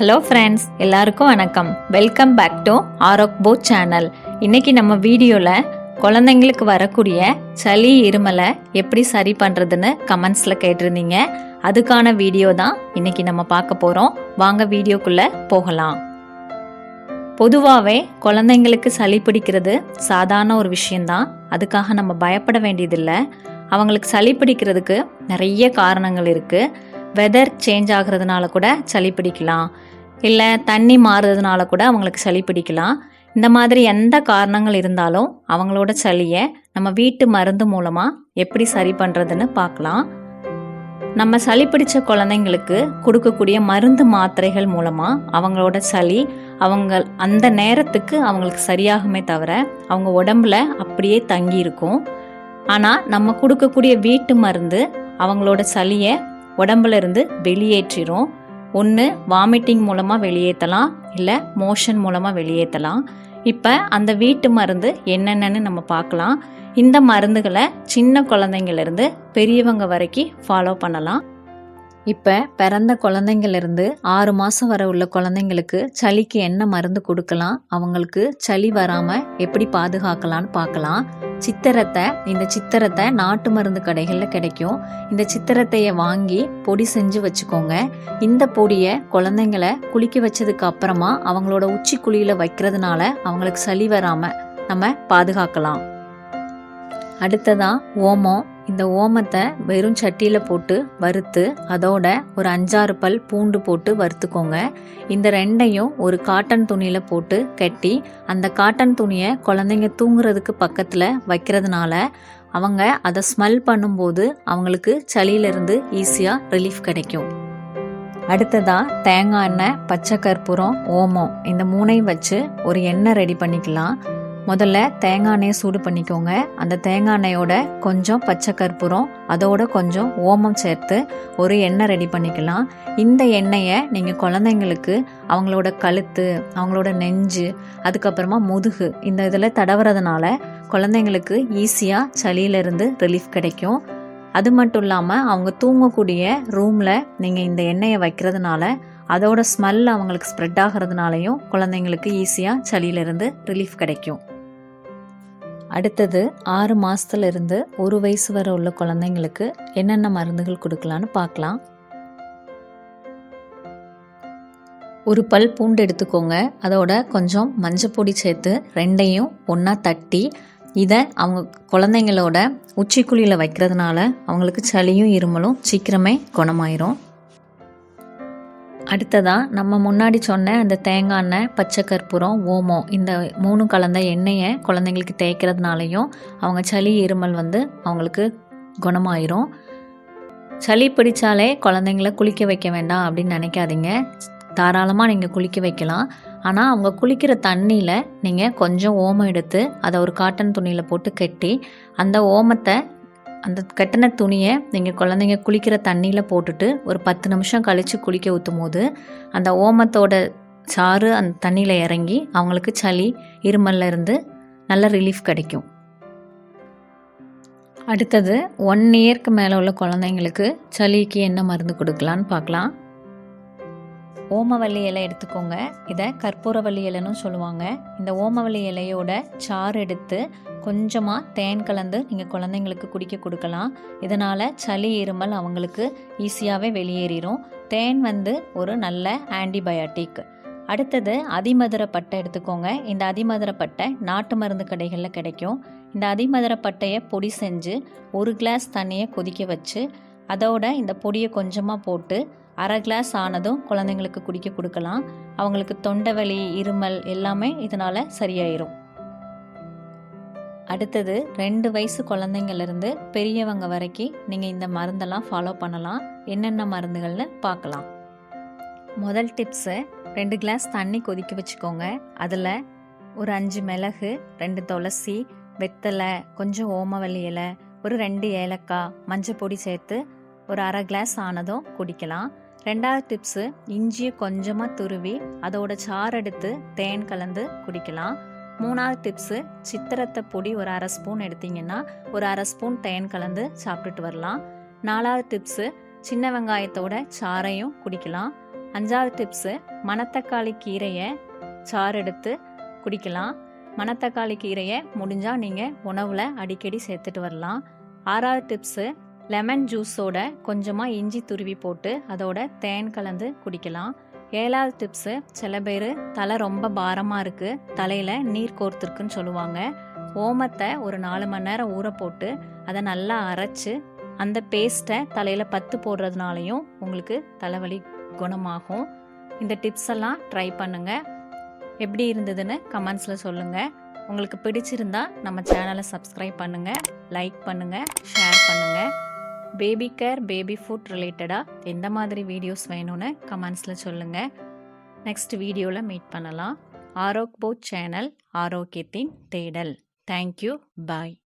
Hello ஃப்ரெண்ட்ஸ், எல்லாருக்கும் வணக்கம். வெல்கம் பேக் டு ஆரோக்போ சேனல். இன்னைக்கு நம்ம வீடியோவில் குழந்தைங்களுக்கு வரக்கூடிய சளி இருமலை எப்படி சரி பண்ணுறதுன்னு கமெண்ட்ஸில் கேட்டிருந்தீங்க. அதுக்கான வீடியோ தான் இன்னைக்கு நம்ம பார்க்க போகிறோம். வாங்க வீடியோக்குள்ளே போகலாம். பொதுவாகவே குழந்தைங்களுக்கு சளி பிடிக்கிறது சாதாரண ஒரு விஷயந்தான். அதுக்காக நம்ம பயப்பட வேண்டியதில்லை. அவங்களுக்கு சளி பிடிக்கிறதுக்கு நிறைய காரணங்கள் இருக்குது. வெதர் சேஞ்ச் ஆகிறதுனால கூட சளி பிடிக்கலாம், இல்லை தண்ணி மாறுறதுனால கூட அவங்களுக்கு சளி பிடிக்கலாம். இந்த மாதிரி எந்த காரணங்கள் இருந்தாலும் அவங்களோட சளியை நம்ம வீட்டு மருந்து மூலமாக எப்படி சரி பண்ணுறதுன்னு பார்க்கலாம். நம்ம சளி பிடிச்ச குழந்தைங்களுக்கு கொடுக்கக்கூடிய மருந்து மாத்திரைகள் மூலமாக அவங்களோட சளி அந்த நேரத்துக்கு அவங்களுக்கு சரியாகுமே தவிர அவங்க உடம்புல அப்படியே தங்கி இருக்கும். ஆனால் நம்ம கொடுக்கக்கூடிய வீட்டு மருந்து அவங்களோட சளியை உடம்புல இருந்து வெளியேற்றிடும். ஒன்று வாமிட்டிங் மூலமாக வெளியேற்றலாம், இல்லை மோஷன் மூலமாக வெளியேற்றலாம். இப்போ அந்த வீட்டு மருந்து என்னென்னு நம்ம பார்க்கலாம். இந்த மருந்துகளை சின்ன குழந்தைங்கள்லேருந்து பெரியவங்க வரைக்கும் ஃபாலோ பண்ணலாம். இப்போ பிறந்த குழந்தைங்கள்லேருந்து 6 மாதம் வரை உள்ள குழந்தைங்களுக்கு சளிக்கு என்ன மருந்து கொடுக்கலாம், அவங்களுக்கு சளி வராமல் எப்படி பாதுகாக்கலான்னு பார்க்கலாம். இந்த சித்திரத்தை நாட்டு மருந்து கடைகளில் கிடைக்கும். இந்த சித்திரத்தையை வாங்கி பொடி செஞ்சு வச்சுக்கோங்க. இந்த பொடியை குழந்தைங்களை குளிக்க வச்சதுக்கு அப்புறமா அவங்களோட உச்சி குழியில் வைக்கிறதுனால அவங்களுக்கு சளி வராமல் நம்ம பாதுகாக்கலாம். அடுத்ததான் ஓமம். இந்த ஓமத்தை வெறும் சட்டியில் போட்டு வறுத்து அதோட ஒரு 5-6 பல் பூண்டு போட்டு வறுத்துக்கோங்க. இந்த ரெண்டையும் ஒரு காட்டன் துணியில் போட்டு கட்டி அந்த காட்டன் துணியை குழந்தைங்க தூங்குறதுக்கு பக்கத்தில் வைக்கிறதுனால அவங்க அதை ஸ்மெல் பண்ணும்போது அவங்களுக்கு சளியிலிருந்து ஈஸியாக ரிலீஃப் கிடைக்கும். அடுத்ததாக தேங்காய் எண்ணெய், பச்சை கற்பூரம், ஓமம் இந்த மூணையும் வச்சு ஒரு எண்ணெய் ரெடி பண்ணிக்கலாம். முதல்ல தேங்காய் எண்ணெயை சூடு பண்ணிக்கோங்க. அந்த தேங்காய் எண்ணெயோட கொஞ்சம் பச்சை கற்பூரம் அதோட கொஞ்சம் ஓமம் சேர்த்து ஒரு எண்ணெய் ரெடி பண்ணிக்கலாம். இந்த எண்ணெயை நீங்கள் குழந்தைங்களுக்கு அவங்களோட கழுத்து, அவங்களோட நெஞ்சு, அதுக்கப்புறமா முதுகு இந்த இதில் தடவுறதுனால குழந்தைங்களுக்கு ஈஸியாக சளியிலிருந்து ரிலீஃப் கிடைக்கும். அது மட்டும் இல்லாமல் அவங்க தூங்கக்கூடிய ரூமில் நீங்கள் இந்த எண்ணெயை வைக்கிறதுனால அதோட ஸ்மெல் அவங்களுக்கு ஸ்ப்ரெட் ஆகிறதுனாலையும் குழந்தைங்களுக்கு ஈஸியாக சளியிலிருந்து ரிலீஃப் கிடைக்கும். அடுத்தது 6 மாதத்துலேருந்து 1 வயசு வரை உள்ள குழந்தைங்களுக்கு என்னென்ன மருந்துகள் கொடுக்கலான்னு பார்க்கலாம். ஒரு பல் பூண்டு எடுத்துக்கோங்க. அதோட கொஞ்சம் மஞ்சள் பொடி சேர்த்து ரெண்டையும் ஒன்றா தட்டி இதை அவங்க குழந்தைங்களோட உச்சிக்குழியில் வைக்கிறதுனால அவங்களுக்கு சளியும் இருமலும் சீக்கிரமே குணமாயிரும். அடுத்ததாக நம்ம முன்னாடி சொன்ன அந்த தேங்காய் எண்ணெய், பச்சை கற்பூரம், ஓமம் இந்த 3 கலந்த எண்ணெயை குழந்தைங்களுக்கு தேய்க்கிறதுனாலையும் அவங்க சளி இருமல் அவங்களுக்கு குணமாயிரும். சளி பிடிச்சாலே குழந்தைங்கள குளிக்க வைக்க வேண்டாம் அப்படின்னு நினைக்காதீங்க. தாராளமாக நீங்கள் குளிக்க வைக்கலாம். ஆனால் அவங்க குளிக்கிற தண்ணியில் நீங்கள் கொஞ்சம் ஓமம் எடுத்து அதை ஒரு காட்டன் துணியில் போட்டு கட்டி அந்த ஓமத்தை அந்த கட்டின துணியை நீங்கள் குழந்தைங்க குளிக்கிற தண்ணியில் போட்டுட்டு ஒரு 10 நிமிஷம் கழித்து குளிக்க ஊற்றும் போது அந்த ஓமத்தோட சாறு அந்த தண்ணியில் இறங்கி அவங்களுக்கு சளி இருமல்ல இருந்து நல்ல ரிலீஃப் கிடைக்கும். அடுத்தது 1 இயருக்கு மேலே உள்ள குழந்தைங்களுக்கு சளிக்கு என்ன மருந்து கொடுக்கலான்னு பார்க்கலாம். ஓமவல்லி இலை எடுத்துக்கோங்க. இதை கற்பூரவல்லி இலைன்னு சொல்லுவாங்க. இந்த ஓமவல்லி இலையோட சாறு எடுத்து கொஞ்சமாக தேன் கலந்து நீங்கள் குழந்தைங்களுக்கு குடிக்க கொடுக்கலாம். இதனால் சளி இருமல் அவங்களுக்கு ஈஸியாகவே வெளியேறிடும். தேன் ஒரு நல்ல ஆன்டிபயாட்டிக். அடுத்தது அதிமதுரப்பட்டை எடுத்துக்கோங்க. இந்த அதிமதுரப்பட்டை நாட்டு மருந்து கடைகளில் கிடைக்கும். இந்த அதிமதுரப்பட்டையை பொடி செஞ்சு 1 கிளாஸ் தண்ணியை கொதிக்க வச்சு அதோட இந்த பொடியை கொஞ்சமாக போட்டு 1/2 கிளாஸ் ஆனதும் குழந்தைங்களுக்கு குடிக்க கொடுக்கலாம். அவங்களுக்கு தொண்டை வலி, இருமல் எல்லாமே இதனால் சரியாயிரும். அடுத்தது 2 வயசு குழந்தைங்கள்லேருந்து பெரியவங்க வரைக்கும் நீங்கள் இந்த மருந்தெல்லாம் ஃபாலோ பண்ணலாம். என்னென்ன மருந்துகள்னு பார்க்கலாம். முதல் டிப்ஸு, 2 கிளாஸ் தண்ணி கொதிக்க வச்சுக்கோங்க. அதில் ஒரு 5 மிளகு, 2 துளசி, வெத்தலை, கொஞ்சம் ஓமவல்லி இலை, ஒரு 2 ஏலக்காய், மஞ்சள் பொடி சேர்த்து ஒரு 1/2 கிளாஸ் ஆனதும் குடிக்கலாம். 2வது டிப்ஸு, இஞ்சியை கொஞ்சமாக துருவி அதோட சாறு எடுத்து தேன் கலந்து குடிக்கலாம். 3வது டிப்ஸு, சித்திரத்தை பொடி ஒரு 1/2 ஸ்பூன் எடுத்திங்கன்னா ஒரு 1/2 ஸ்பூன் தேன் கலந்து சாப்பிட்டுட்டு வரலாம். 4வது டிப்ஸு, சின்ன வெங்காயத்தோட சாறையும் குடிக்கலாம். 5வது டிப்ஸு, மணத்தக்காளி கீரையை சாறு எடுத்து குடிக்கலாம். மணத்தக்காளி கீரையை முடிஞ்சால் நீங்கள் உணவில் அடிக்கடி சேர்த்துட்டு வரலாம். 6வது டிப்ஸு, லெமன் ஜூஸோட கொஞ்சமாக இஞ்சி துருவி போட்டு அதோட தேன் கலந்து குடிக்கலாம். 7வது டிப்ஸு, சில பேர் தலை ரொம்ப பாரமாக இருக்குது, தலையில் நீர் கோர்த்துருக்குன்னு சொல்லுவாங்க. ஓமத்தை ஒரு 4 மணி நேரம் ஊற போட்டு அதை நல்லா அரைச்சி அந்த பேஸ்ட்டை தலையில் பத்து போடுறதுனாலையும் உங்களுக்கு தலைவலி குணமாகும். இந்த டிப்ஸ் எல்லாம் ட்ரை பண்ணுங்கள். எப்படி இருந்ததுன்னு கமெண்ட்ஸில் சொல்லுங்கள். உங்களுக்கு பிடிச்சிருந்தா நம்ம சேனலை சப்ஸ்கிரைப் பண்ணுங்கள், லைக் பண்ணுங்கள், ஷேர் பண்ணுங்கள். பேபி கேர், பேபி ஃபுட் ரிலேட்டடாக எந்த மாதிரி வீடியோஸ் வேணும்னு கமெண்ட்ஸில் சொல்லுங்கள். நெக்ஸ்ட் வீடியோவில் மீட் பண்ணலாம். ஆரோக் போட் சேனல், ஆரோக்கியத்தின் தேடல். தேங்க்யூ. பாய்.